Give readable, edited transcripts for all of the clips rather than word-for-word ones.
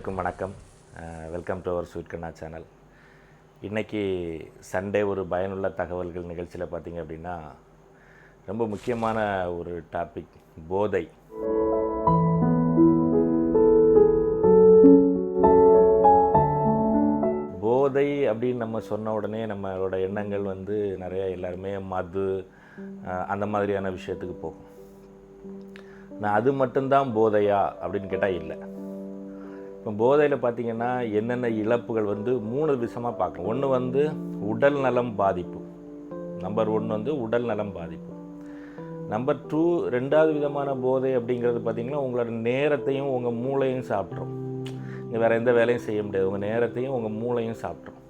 அனைவருக்கும் வணக்கம். Welcome to our sweet Kanna channel. இன்றைக்கி சண்டே ஒரு பயனுள்ள தகவல்கள் நிகழ்ச்சியில் பார்த்திங்க அப்படின்னா ரொம்ப முக்கியமான ஒரு டாபிக் போதை. போதை அப்படின்னு நம்ம சொன்ன உடனே நம்மளோட எண்ணங்கள் நிறைய எல்லாருமே மது அந்த மாதிரியான விஷயத்துக்கு போகும். நான் அது மட்டும்தான் போதையா அப்படின்னு கேட்டால் இல்லை. இப்போ போதையில் பார்த்திங்கன்னா என்னென்ன இழப்புகள் 3 விஷயமாக பார்க்கலாம். ஒன்று உடல் நலம் பாதிப்பு. நம்பர் 1 உடல் நலம் பாதிப்பு. நம்பர் 2 ரெண்டாவது விதமான போதை அப்படிங்கிறது பார்த்திங்கன்னா உங்களோட நேரத்தையும் உங்கள் மூளையும் சாப்பிட்ரும். நீங்கள் வேறு எந்த வேலையும் செய்ய முடியாது, உங்கள் நேரத்தையும் உங்கள் மூளையும் சாப்பிட்ரும்.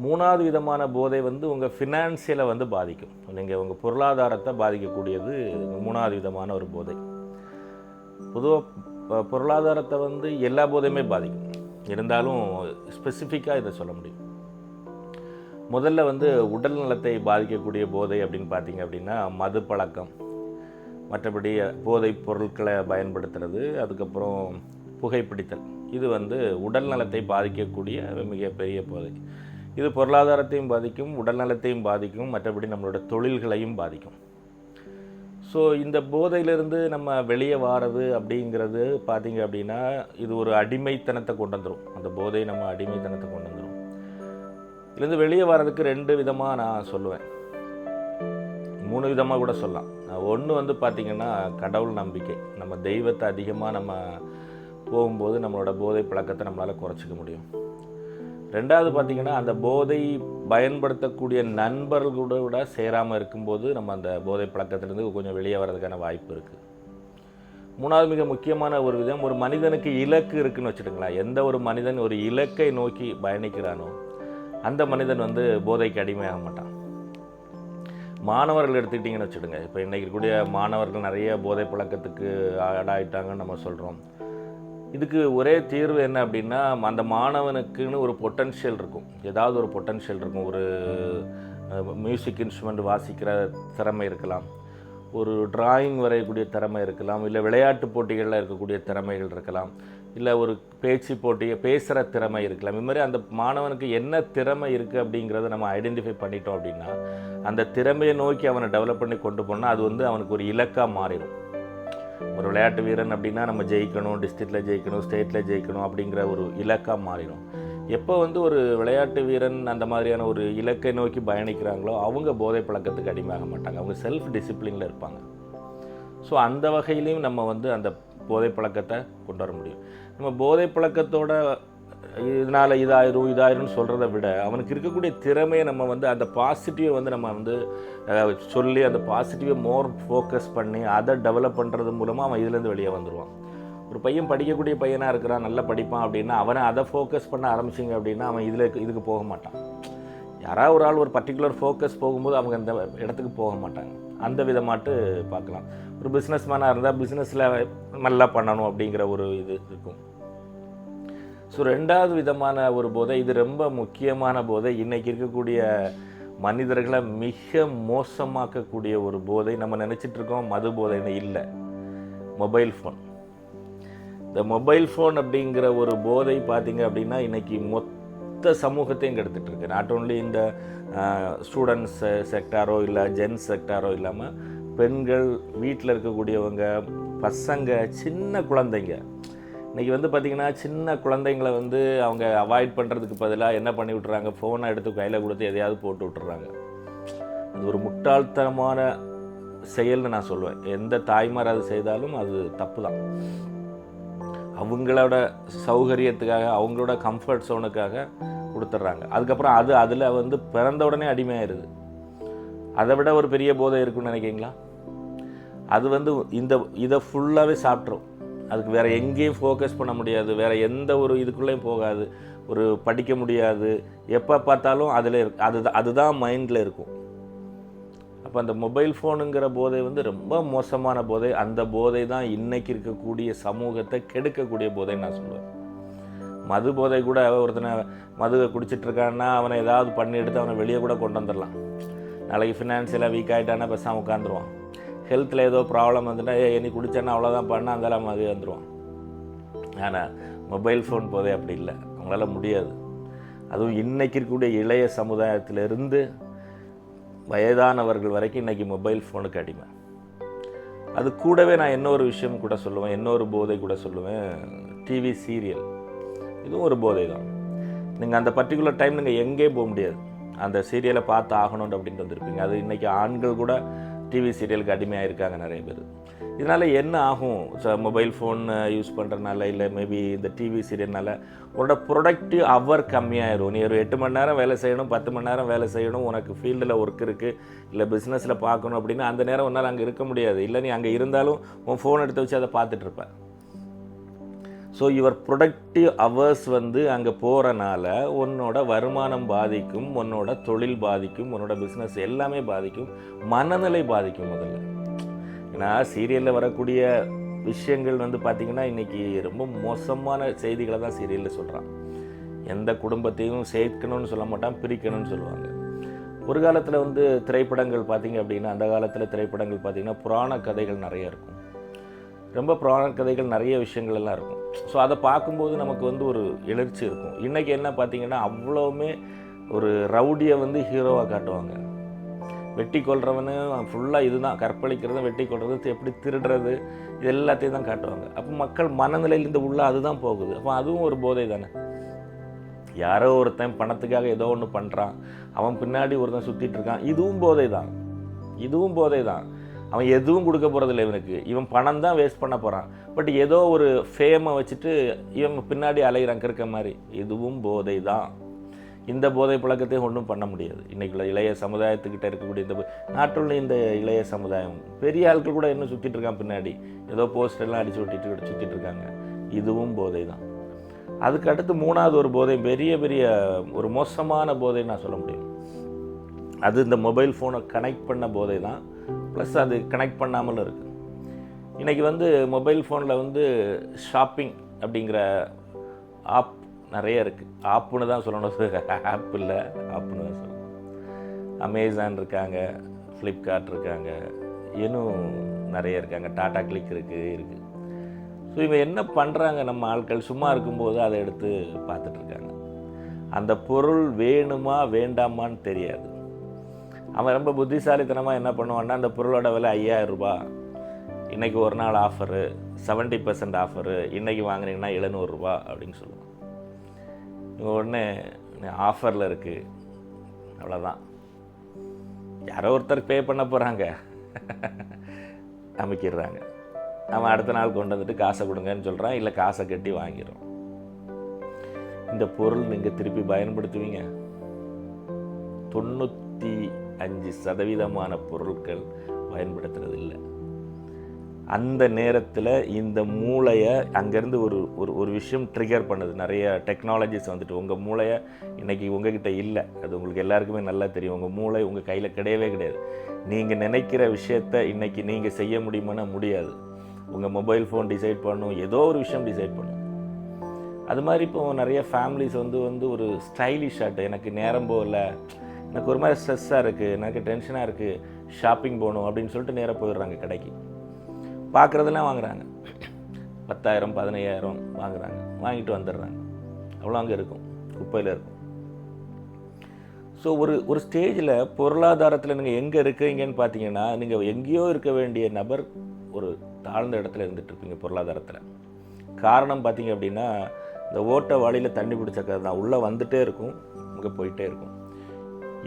மூணாவது விதமான போதை உங்கள் ஃபினான்சியலை பாதிக்கும். நீங்கள் உங்கள் பொருளாதாரத்தை பாதிக்கக்கூடியது மூணாவது விதமான ஒரு போதை. பொதுவாக பொருளாதாரத்தை எல்லா போதையுமே பாதிக்கும். இருந்தாலும் ஸ்பெசிஃபிக்காக இதை சொல்ல முடியும். முதல்ல உடல் நலத்தை பாதிக்கக்கூடிய போதை அப்படின்னு பார்த்திங்க அப்படின்னா மது பழக்கம், மற்றபடி போதை பொருட்களை பயன்படுத்துறது, அதுக்கப்புறம் புகைப்பிடித்தல். இது உடல் நலத்தை பாதிக்கக்கூடிய மிகப்பெரிய போதை. இது பொருளாதாரத்தையும் பாதிக்கும், உடல் நலத்தையும் பாதிக்கும், மற்றபடி நம்மளோட தொழில்களையும் பாதிக்கும். ஸோ இந்த போதையிலிருந்து நம்ம வெளியே வாரது அப்படிங்கிறது பார்த்திங்க அப்படின்னா இது ஒரு அடிமைத்தனத்தை கொண்டு வந்துடும். அந்த போதை நம்ம அடிமைத்தனத்தை கொண்டு வந்துடும். இதுலேருந்து வெளியே வர்றதுக்கு 2 விதமாக நான் சொல்லுவேன், 3 விதமாக கூட சொல்லலாம். ஒன்று பார்த்திங்கன்னா கடவுள் நம்பிக்கை. நம்ம தெய்வத்தை அதிகமாக நம்ம போகும்போது நம்மளோட போதை பழக்கத்தை நம்மளால் குறைச்சிக்க முடியும். ரெண்டாவது பார்த்திங்கன்னா அந்த போதை பயன்படுத்தக்கூடிய நண்பர்களோட சேராமல் இருக்கும்போது நம்ம அந்த போதை பழக்கத்திலேருந்து கொஞ்சம் வெளியே வர்றதுக்கான வாய்ப்பு இருக்குது. மூணாவது மிக முக்கியமான ஒரு விதம், ஒரு மனிதனுக்கு இலக்கு இருக்குதுன்னு வச்சுட்டுங்களேன். எந்த ஒரு மனிதன் ஒரு இலக்கை நோக்கி பயணிக்கிறானோ அந்த மனிதன் போதைக்கு அடிமையாக மாட்டான். மாணவர்கள் எடுத்துக்கிட்டிங்கன்னு வச்சுடுங்க. இப்போ இன்றைக்கி கூடிய மாணவர்கள் நிறைய போதை பழக்கத்துக்கு ஆடாயிட்டாங்கன்னு நம்ம சொல்கிறோம். இதுக்கு ஒரே தீர்வு என்ன அப்படின்னா, அந்த மாணவனுக்குன்னு ஒரு பொட்டன்ஷியல் இருக்கும், ஏதாவது ஒரு பொட்டன்ஷியல் இருக்கும். ஒரு மியூசிக் இன்ஸ்ட்ருமெண்ட் வாசிக்கிற திறமை இருக்கலாம், ஒரு டிராயிங் வரையக்கூடிய திறமை இருக்கலாம், இல்லை விளையாட்டு போட்டிகளில் இருக்கக்கூடிய திறமைகள் இருக்கலாம், இல்லை ஒரு பேச்சு போட்டியை பேசுகிற திறமை இருக்கலாம். இது மாதிரி அந்த மாணவனுக்கு என்ன திறமை இருக்குது அப்படிங்கிறத நம்ம ஐடென்டிஃபை பண்ணிட்டோம் அப்படின்னா அந்த திறமையை நோக்கி அவனை டெவலப் பண்ணி கொண்டு போனால் அது அவனுக்கு ஒரு இலக்காக மாறிடும். ஒரு விளையாட்டு வீரன் அப்படின்னா நம்ம ஜெயிக்கணும், டிஸ்ட்ரிக்டில் ஜெயிக்கணும், ஸ்டேட்டில் ஜெயிக்கணும் அப்படிங்கிற ஒரு இலக்காக மாறிடும். எப்போ ஒரு விளையாட்டு வீரன் அந்த மாதிரியான ஒரு இலக்கை நோக்கி பயணிக்கிறாங்களோ அவங்க போதை பழக்கத்துக்கு அடிமையாக மாட்டாங்க, அவங்க செல்ஃப் டிசிப்ளினில் இருப்பாங்க. ஸோ அந்த வகையிலையும் நம்ம அந்த போதை பழக்கத்தை கொண்டு வர முடியும். நம்ம போதை பழக்கத்தோட இதனால் இதாயிரும்னு சொல்கிறத விட அவனுக்கு இருக்கக்கூடிய திறமையை நம்ம அந்த பாசிட்டிவை நம்ம சொல்லி அந்த பாசிட்டிவை மோர் ஃபோக்கஸ் பண்ணி அதை டெவலப் பண்ணுறது மூலமாக அவன் இதுலேருந்து வெளியே வந்துடுவான். ஒரு பையன் படிக்கக்கூடிய பையனாக இருக்கிறான், நல்லா படிப்பான் அப்படின்னா அவனை அதை ஃபோக்கஸ் பண்ண ஆரம்பிச்சிங்க அப்படின்னா அவன் இதுக்கு போக மாட்டான். யாராவது ஒரு ஆள் ஒரு பர்டிகுலர் ஃபோக்கஸ் போகும்போது அவங்க அந்த இடத்துக்கு போக மாட்டாங்க. அந்த விதமாட்டு பார்க்கலாம். ஒரு பிஸ்னஸ் மேனாக இருந்தால் பிஸ்னஸில் நல்லா பண்ணணும் அப்படிங்கிற ஒரு இது இருக்கும். ஸோ ரெண்டாவது விதமான ஒரு போதை, இது ரொம்ப முக்கியமான போதை. இன்றைக்கி இருக்கக்கூடிய மனிதர்களை மிக மோசமாக்கக்கூடிய ஒரு போதை. நம்ம நினச்சிட்ருக்கோம் மது போதைன்னு, இல்லை, மொபைல் ஃபோன். இந்த மொபைல் ஃபோன் அப்படிங்கிற ஒரு போதை பார்த்திங்க அப்படின்னா இன்றைக்கி மொத்த சமூகத்தையும் கெடுத்துட்ருக்கு. நாட் ஓன்லி இந்த ஸ்டூடெண்ட்ஸ் செக்டாரோ இல்லை ஜென்ஸ் செக்டாரோ இல்லாமல் பெண்கள், வீட்டில் இருக்கக்கூடியவங்க, பசங்க, சின்ன குழந்தைங்க. இன்றைக்கி பார்த்திங்கன்னா சின்ன குழந்தைங்களை அவங்க அவாய்ட் பண்ணுறதுக்கு பதிலாக என்ன பண்ணி விட்டுறாங்க, ஃபோனை எடுத்து கையில் கொடுத்து எதையாவது போட்டு விட்டுறாங்க. அது ஒரு முட்டாள்தனமான செயல்னு நான் சொல்லுவேன். எந்த தாய்மார் அது செய்தாலும் அது தப்பு தான். அவங்களோட சௌகரியத்துக்காக, அவங்களோட கம்ஃபர்ட் ஜோனுக்காக கொடுத்துட்றாங்க. அதுக்கப்புறம் அதில் பிறந்த உடனே அடிமையாயிருது. அதை விட ஒரு பெரிய போதை இருக்குன்னு நினைக்கிறீங்களா? அது இதை ஃபுல்லாகவே சாப்பிட்ரும். அதுக்கு வேறு எங்கேயும் ஃபோக்கஸ் பண்ண முடியாது, வேறு எந்த ஒரு இதுக்குள்ளேயும் போகாது, ஒரு படிக்க முடியாது, எப்போ பார்த்தாலும் அதில் அதுதான் மைண்டில் இருக்கும். அப்போ அந்த மொபைல் ஃபோனுங்கிற போதை ரொம்ப மோசமான போதை. அந்த போதை தான் இன்றைக்கி இருக்கக்கூடிய சமூகத்தை கெடுக்கக்கூடிய போதைன்னு நான் சொல்லுவேன். மது போதை கூட ஒருத்தனை மதுவை குடிச்சிட்ருக்கான்னா அவனை ஏதாவது பண்ணி எடுத்து அவனை வெளியே கூட கொண்டு வந்துடலாம். நாளைக்கு ஃபினான்ஷியலாக வீக் ஆகிட்டானா பேசாமல் உட்காந்துருவான். ஹெல்த்தில் ஏதோ ப்ராப்ளம் வந்துட்டா நீ குடிச்சேன்னா அவ்வளோதான் பண்ண அந்தலாம் மது வந்துடுவான். ஆனால் மொபைல் ஃபோன் போதே அப்படி இல்லை, அவங்களால முடியாது. அதுவும் இன்றைக்கி இருக்கக்கூடிய இளைய சமுதாயத்திலிருந்து வயதானவர்கள் வரைக்கும் இன்றைக்கி மொபைல் ஃபோனுக்கு அடிமை. அது கூடவே நான் இன்னொரு விஷயம் கூட சொல்லுவேன், இன்னொரு போதை கூட சொல்லுவேன், டிவி சீரியல். இதுவும் ஒரு போதை தான். நீங்கள் அந்த பர்டிகுலர் டைம் நீங்கள் எங்கேயும் போக முடியாது, அந்த சீரியலை பார்த்து ஆகணும் அப்படின்ட்டு வந்திருப்பீங்க. அது இன்றைக்கி ஆண்கள் கூட டிவி சீரியலுக்கு அடிமையாக இருக்காங்க நிறைய பேர். இதனால் என்ன ஆகும், மொபைல் ஃபோன் யூஸ் பண்ணுறதுனால இல்லை மேபி இந்த டிவி சீரியல்னால உன்னோட ப்ரொடக்டிவ் ஹவர் கம்மியாயிரும். நீ ஒரு 8 மணி நேரம் வேலை செய்யணும், 10 மணி நேரம் வேலை செய்யணும், உனக்கு ஃபீல்டில் ஒர்க் இருக்குது, இல்லை பிஸ்னஸில் பார்க்கணும் அப்படின்னா அந்த நேரம் உன்னால் அங்கே இருக்க முடியாது. இல்லை நீ அங்கே இருந்தாலும் உன் ஃபோன் எடுத்து வச்சு அதை பார்த்துட்ருப்பேன். ஸோ யுவர் ப்ரொடக்டிவ் ஹவர்ஸ் அங்கே போகிறனால உன்னோட வருமானம் பாதிக்கும், உன்னோட தொழில் பாதிக்கும், உன்னோட பிஸ்னஸ் எல்லாமே பாதிக்கும், மனநிலை பாதிக்கும் முதல்ல. ஏன்னா சீரியலில் வரக்கூடிய விஷயங்கள் பார்த்திங்கன்னா இன்றைக்கி ரொம்ப மோசமான செய்திகளை தான் சீரியலில் சொல்கிறான். எந்த குடும்பத்தையும் சேர்க்கணும்னு சொல்ல மாட்டான், பிரிக்கணும்னு சொல்லுவாங்க. ஒரு காலத்தில் திரைப்படங்கள் பார்த்திங்க அப்படின்னா, அந்த காலத்தில் திரைப்படங்கள் பார்த்திங்கன்னா புராண கதைகள் நிறைய இருக்கும், ரொம்ப புராண கதைகள் நிறைய விஷயங்கள் எல்லாம் இருக்கும். ஸோ அதை பார்க்கும்போது நமக்கு ஒரு எழுச்சி இருக்கும். இன்றைக்கி என்ன பார்த்திங்கன்னா அவ்வளோவுமே ஒரு ரவுடியை ஹீரோவாக காட்டுவாங்க. வெட்டி கொள்றவனு ஃபுல்லாக இதுதான், கற்பழிக்கிறது, வெட்டி கொள்வது, எப்படி திருடுறது, இது எல்லாத்தையும் தான் காட்டுவாங்க. அப்போ மக்கள் மனநிலையிலேருந்து உள்ள அதுதான் போகுது. அப்போ அதுவும் ஒரு போதை தானே. யாரோ ஒருத்தன் பணத்துக்காக ஏதோ ஒன்று பண்ணுறான், அவன் பின்னாடி ஒருத்தன் சுற்றிட்டு இருக்கான், இதுவும் போதை தான், இதுவும் போதை தான். அவன் எதுவும் கொடுக்க போகிறதில்ல இவனுக்கு, இவன் பணம் தான் வேஸ்ட் பண்ண போகிறான். பட் ஏதோ ஒரு ஃபேமை வச்சுட்டு இவன் பின்னாடி அலைகிறான் கிறுக்க மாதிரி, இதுவும் போதை தான். இந்த போதை பழக்கத்தையும் ஒன்றும் பண்ண முடியாது. இன்றைக்குள்ள இளைய சமுதாயத்துக்கிட்ட இருக்கக்கூடிய இந்த நாட்டுள்ள இந்த இளைய சமுதாயம், பெரிய ஆட்கள் கூட இன்னும் சுற்றிட்டு இருக்கான் பின்னாடி, ஏதோ போஸ்டர்லாம் அடித்து ஒட்டிட்டு சுற்றிட்டு இருக்காங்க, இதுவும் போதை தான். அதுக்கு அடுத்து மூணாவது ஒரு போதை, பெரிய பெரிய ஒரு மோசமான போதை நான் சொல்ல முடியும். அது இந்த மொபைல் ஃபோனை கனெக்ட் பண்ண போதை தான், ப்ளஸ் அது கனெக்ட் பண்ணாமலும் இருக்குது. இன்றைக்கி மொபைல் ஃபோனில் ஷாப்பிங் அப்படிங்கிற ஆப் நிறைய இருக்குது. ஆப்புன்னு தான் சொல்லணும், ஆப் இல்லை, ஆப்புன்னு தான் சொல்லணும். அமேசான் இருக்காங்க, ஃப்ளிப்கார்ட் இருக்காங்க, இன்னும் நிறைய இருக்காங்க, டாடா கிளிக் இருக்குது. ஸோ இவன் என்ன பண்ணுறாங்க, நம்ம ஆட்கள் சும்மா இருக்கும்போது அதை எடுத்து பார்த்துட்ருக்காங்க. அந்த பொருள் வேணுமா வேண்டாமான்னு தெரியாது. அவன் ரொம்ப புத்திசாலித்தனமாக என்ன பண்ணுவான்னா, அந்த பொருளோட விலை 5000 ரூபா, இன்றைக்கி ஒரு நாள் ஆஃபரு, 70% ஆஃபரு, இன்றைக்கி வாங்கினீங்கன்னா 700 ரூபா அப்படின்னு சொல்லுவான். இவங்க உடனே ஆஃபரில் இருக்குது, அவ்வளோதான், யாரோ ஒருத்தர் பே பண்ண போகிறாங்க, அமைக்கிடுறாங்க. அவன் அடுத்த நாள் கொண்டு வந்துட்டு காசை கொடுங்கன்னு சொல்கிறான், இல்லை காசை கட்டி வாங்கிடும். இந்த பொருள் நீங்கள் திருப்பி பயன்படுத்துவீங்க? 95% பொருட்கள் பயன்படுத்துறது இல்லை. அந்த நேரத்தில் இந்த மூளையை அங்கேருந்து ஒரு ஒரு விஷயம் ட்ரிகர் பண்ணுது. நிறைய டெக்னாலஜிஸ் உங்கள் மூளையை இன்றைக்கி உங்ககிட்ட இல்லை, அது உங்களுக்கு எல்லாருக்குமே நல்லா தெரியும். உங்கள் மூளை உங்கள் கையில் கிடையவே கிடையாது. நீங்கள் நினைக்கிற விஷயத்தை இன்றைக்கி நீங்கள் செய்ய முடியுமானா முடியாது. உங்கள் மொபைல் ஃபோன் டிசைட் பண்ணும், ஏதோ ஒரு விஷயம் டிசைட் பண்ணும். அது மாதிரி இப்போ நிறைய ஃபேமிலிஸ் ஒரு ஸ்டைலிஷ் ஆட்டு, எனக்கு நேரம் போகல, எனக்கு ஒரு மாதிரி ஸ்ட்ரெஸ்ஸாக இருக்குது, எனக்கு டென்ஷனாக இருக்குது, ஷாப்பிங் போகணும் அப்படின்னு சொல்லிட்டு நேராக போயிடுறாங்க கடைக்கு. பார்க்குறதெல்லாம் வாங்குகிறாங்க, 10,000 15,000 வாங்குகிறாங்க, வாங்கிட்டு வந்துடுறாங்க. அவ்வளோ அங்கே இருக்கும், குப்பையில் இருக்கும். ஸோ ஒரு ஸ்டேஜில் பொருளாதாரத்தில் நீங்கள் எங்கே இருக்கிறீங்கன்னு பார்த்தீங்கன்னா, நீங்கள் எங்கேயோ இருக்க வேண்டிய நபர் ஒரு தாழ்ந்த இடத்துல இருந்துகிட்ருப்பீங்க பொருளாதாரத்தில். காரணம் பார்த்தீங்க அப்படின்னா, இந்த ஓட்ட வாளியில் தண்ணி பிடிச்சக்கிறது தான், உள்ளே வந்துகிட்டே இருக்கும், இங்கே போயிட்டே இருக்கும்,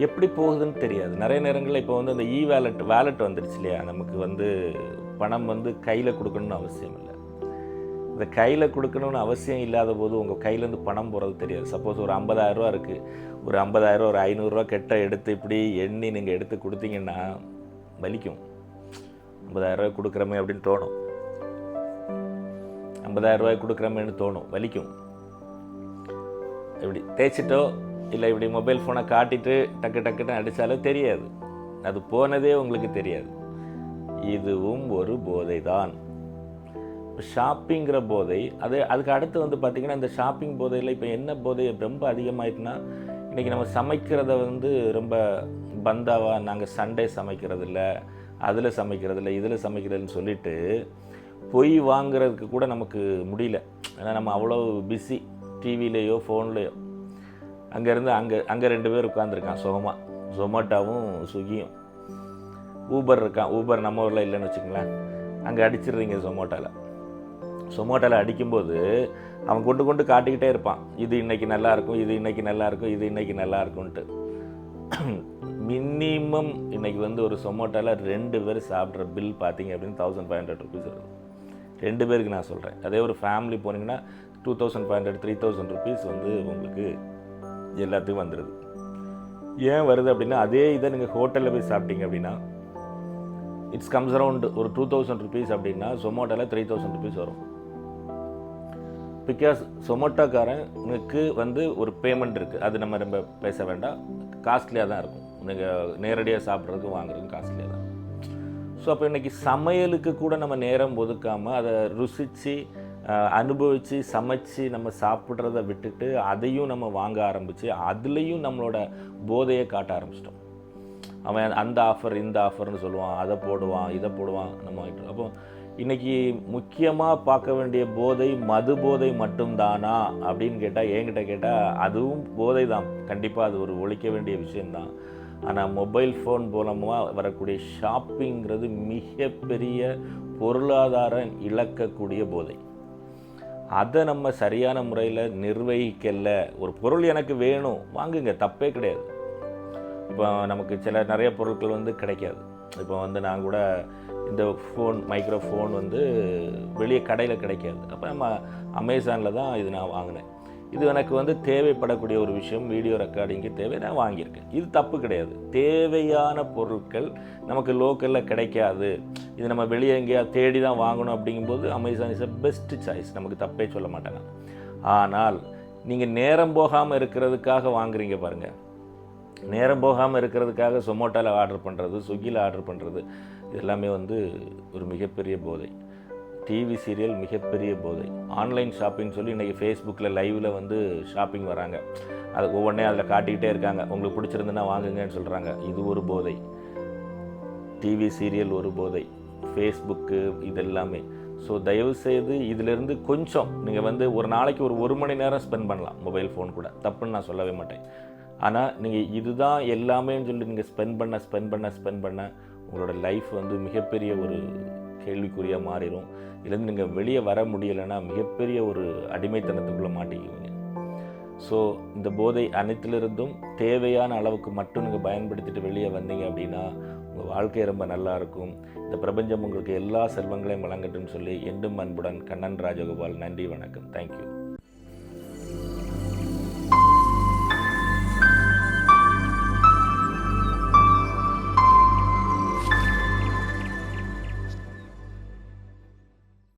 எப்படி போகுதுன்னு தெரியாது. நிறைய நேரங்களில் இப்போ இந்த வேலெட் வந்துடுச்சு இல்லையா, நமக்கு பணம் கையில் கொடுக்கணும்னு அவசியம் இல்லை. இந்த கையில் கொடுக்கணும்னு அவசியம் இல்லாத போது உங்கள் கையிலேருந்து பணம் போகிறது தெரியாது. சப்போஸ் ஒரு 50,000 ரூபா இருக்குது, ஒரு 50,000 ஒரு 500 ரூபா கெட்ட எடுத்து இப்படி எண்ணி நீங்கள் எடுத்து கொடுத்தீங்கன்னா வலிக்கும். 50,000 ரூபாய் கொடுக்குறமே அப்படின்னு தோணும், 50,000 ரூபாய் கொடுக்குறமேன்னு தோணும், வலிக்கும். இப்படி தேய்ச்சிட்டோ இல்லை இப்படி மொபைல் ஃபோனை காட்டிட்டு டக்கு டக்குன்னு அடித்தாலோ தெரியாது, அது போனதே உங்களுக்கு தெரியாது. இதுவும் ஒரு போதை தான். இப்போ ஷாப்பிங்கிற போதை, அதுக்கு அடுத்து பார்த்திங்கன்னா, இந்த ஷாப்பிங் போதையில் இப்போ என்ன போதை ரொம்ப அதிகமாகிட்டுனா, இன்றைக்கி நம்ம சமைக்கிறத ரொம்ப பந்தாவாக, நாங்கள் சண்டே சமைக்கிறதில்ல, அதில் சமைக்கிறதில்ல, இதில் சமைக்கிறதுன்னு சொல்லிவிட்டு போய் வாங்குறதுக்கு கூட நமக்கு முடியல. ஏன்னா நம்ம அவ்வளோ பிஸி, டிவிலேயோ ஃபோன்லேயோ. அங்கேருந்து அங்கே 2 பேர் உட்காந்துருக்கான் சுகமாக, ஜொமேட்டோவும் ஸ்விக்கியும். ஊபர் இருக்கான். ஊபர் நம்ம ஊரில் இல்லைன்னு வச்சுக்கங்களேன், அங்கே அடிச்சிடுறீங்க ஜொமேட்டோவில் அடிக்கும்போது அவன் கொண்டு காட்டிக்கிட்டே இருப்பான், இது இன்றைக்கி நல்லாயிருக்கும், இது இன்றைக்கி நல்லாயிருக்கும், இது இன்றைக்கி நல்லாயிருக்குன்ட்டு. மினிமம் இன்றைக்கி வந்து ஒரு ஜொமேட்டோவில் 2 பேர் சாப்பிட்ற பில் பார்த்தீங்க அப்படின்னு 1500 ருபீஸ் வருது. 2 பேருக்கு நான் சொல்கிறேன். அதே ஒரு ஃபேமிலி போனீங்கன்னா 2500 3000 ருபீஸ் வந்து உங்களுக்கு எல்லாத்துக்கும் வந்துடுது. ஏன் வருது அப்படின்னா, அதே இதை நீங்கள் ஹோட்டலில் போய் சாப்பிட்டீங்க அப்படின்னா இட்ஸ் கம்ஸ் அரவுண்ட் ஒரு 2000 ருபீஸ் அப்படின்னா ஜொமேட்டோவில் 3000 ருபீஸ் வரும். பிகாஸ் ஜொமேட்டோக்காரனுக்கு வந்து ஒரு பேமெண்ட் இருக்குது, அது நம்ம ரொம்ப பேச வேண்டாம், காஸ்ட்லியாக தான் இருக்கும். நீங்கள் நேரடியாக சாப்பிட்றதுக்கு வாங்குறதுக்கு காஸ்ட்லியாக தான். ஸோ அப்போ இன்றைக்கி சமையலுக்கு கூட நம்ம நேரம் ஒதுக்காமல் அதை ருசித்து அனுபவித்து சமைச்சு நம்ம சாப்பிட்றத விட்டுட்டு அதையும் நம்ம வாங்க ஆரம்பித்து அதுலேயும் நம்மளோட போதையை காட்ட ஆரம்பிச்சிட்டோம். அவன் அந்த ஆஃபர் இந்த ஆஃபர்னு சொல்லுவான், அதை போடுவான் இதை போடுவான், நம்ம வாங்கிட்டு. அப்போ இன்றைக்கி முக்கியமாக பார்க்க வேண்டிய போதை மது போதை மட்டும்தானா அப்படின்னு கேட்டால், என்கிட்ட கேட்டால் அதுவும் போதை தான், கண்டிப்பாக அது ஒரு ஒழிக்க வேண்டிய விஷயந்தான். ஆனால் மொபைல் ஃபோன் மூலமாக வரக்கூடிய ஷாப்பிங்கிறது மிகப்பெரிய பொருளாதாரம் இழக்கக்கூடிய போதை. அதை நம்ம சரியான முறையில் நிர்வகிக்கல. ஒரு பொருள் எனக்கு வேணும், வாங்குங்க, தப்பே கிடையாது. இப்போ நமக்கு நிறைய பொருட்கள் வந்து கிடைக்காது. இப்போ வந்து நான் கூட இந்த மைக்ரோஃபோன் வந்து வெளியே கடையில் கிடைக்காது. அப்போ நம்ம அமேசானில் தான் இது நான் வாங்கினேன். இது எனக்கு வந்து தேவைப்படக்கூடிய ஒரு விஷயம், வீடியோ ரெக்கார்டிங்கு தேவை, நான் வாங்கியிருக்கேன். இது தப்பு கிடையாது. தேவையான பொருட்கள் நமக்கு லோக்கலில் கிடைக்காது, இது நம்ம வெளியே எங்கேயா தேடி தான் வாங்கணும் அப்படிங்கும்போது Amazon is a best choice, நமக்கு தப்பே சொல்ல மாட்டேன். ஆனால் நீங்கள் நேரம் போகாமல் இருக்கிறதுக்காக வாங்குறீங்க பாருங்கள், நேரம் போகாமல் இருக்கிறதுக்காக ஜொமேட்டோவில் ஆர்டர் பண்ணுறது, ஸ்விக்கியில் ஆர்டர் பண்ணுறது, இது எல்லாமே வந்து ஒரு மிகப்பெரிய போதை. டிவி சீரியல் மிகப்பெரிய போதை. ஆன்லைன் ஷாப்பிங் சொல்லி இன்றைக்கி ஃபேஸ்புக்கில் லைவில் வந்து ஷாப்பிங் வராங்க, அது ஒவ்வொன்றே அதில் காட்டிக்கிட்டே இருக்காங்க, உங்களுக்கு பிடிச்சிருந்துன்னா வாங்குங்கன்னு சொல்கிறாங்க. இது ஒரு போதை. டிவி சீரியல் ஒரு போதை, ஃபேஸ்புக்கு, இது எல்லாமே. ஸோ தயவுசெய்து இதிலேருந்து கொஞ்சம் நீங்கள் வந்து ஒரு நாளைக்கு ஒரு 1 மணி நேரம் ஸ்பெண்ட் பண்ணலாம் மொபைல் ஃபோன் கூட, தப்புன்னு நான் சொல்லவே மாட்டேன். ஆனால் நீங்கள் இதுதான் எல்லாமேன்னு சொல்லி நீங்கள் ஸ்பெண்ட் பண்ண உங்களோட லைஃப் வந்து மிகப்பெரிய ஒரு கேள்விக்குறியாக மாறிடும். இதுலேருந்து நீங்கள் வெளியே வர முடியலைன்னா மிகப்பெரிய ஒரு அடிமைத்தனத்துக்குள்ளே மாட்டிக்குவீங்க. ஸோ இந்த போதை அனைத்திலிருந்தும் தேவையான அளவுக்கு மட்டும் நீங்கள் பயன்படுத்திட்டு வெளியே வந்தீங்க அப்படின்னா உங்கள் வாழ்க்கை ரொம்ப நல்லாயிருக்கும். இந்த பிரபஞ்சம் உங்களுக்கு எல்லா செல்வங்களையும் வழங்கட்டும்னு சொல்லி என்றும் அன்புடன் கண்ணன் ராஜகோபால். நன்றி, வணக்கம், தேங்க்யூ.